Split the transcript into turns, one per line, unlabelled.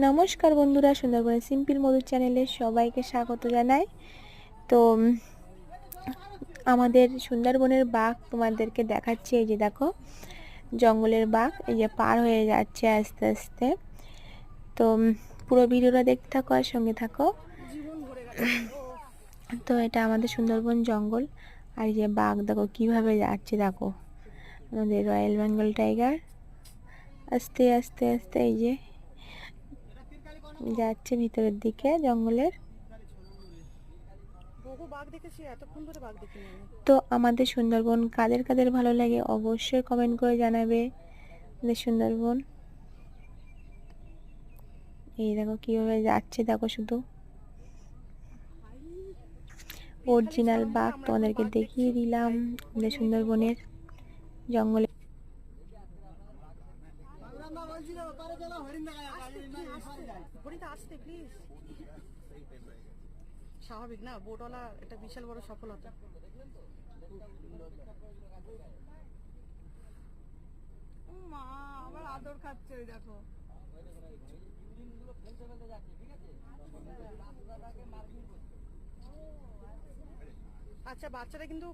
নমস্কার বন্ধুরা, সুন্দরবনের সিম্পল মধু চ্যানেলে সবাইকে স্বাগত জানাই। তো আমাদের সুন্দরবনের বাঘ তোমাদেরকে দেখাচ্ছি। এই যে দেখো, জঙ্গলের বাঘ এই যে পার হয়ে যাচ্ছে আস্তে আস্তে। তো পুরো ভিডিওটা দেখতে থাকো আর সঙ্গে থাকো। তো এটা আমাদের সুন্দরবন জঙ্গল, আর এই যে বাঘ দেখো কিভাবে যাচ্ছে। দেখো আমাদের রয়্যাল বেঙ্গল টাইগার আস্তে আস্তে আস্তে এই যে যাচ্ছে ভিতরের দিকে জঙ্গলের। তো আমাদের সুন্দরবন কাদের কাদের ভালো লাগে অবশ্যই কমেন্ট করে জানাবে। আমাদের সুন্দরবন এই দেখো কিভাবে যাচ্ছে, দেখো শুধু অরিজিনাল বাঘ তোমাদেরকে দেখিয়ে দিলাম আমাদের সুন্দরবনের জঙ্গলে।
স্বাভাবিক না, বোটওয়ালা এটা বিশাল বড় সফলতা। মা আবার আদর খাচ্ছে, ওই দেখো। আচ্ছা, বাচ্চারা কিন্তু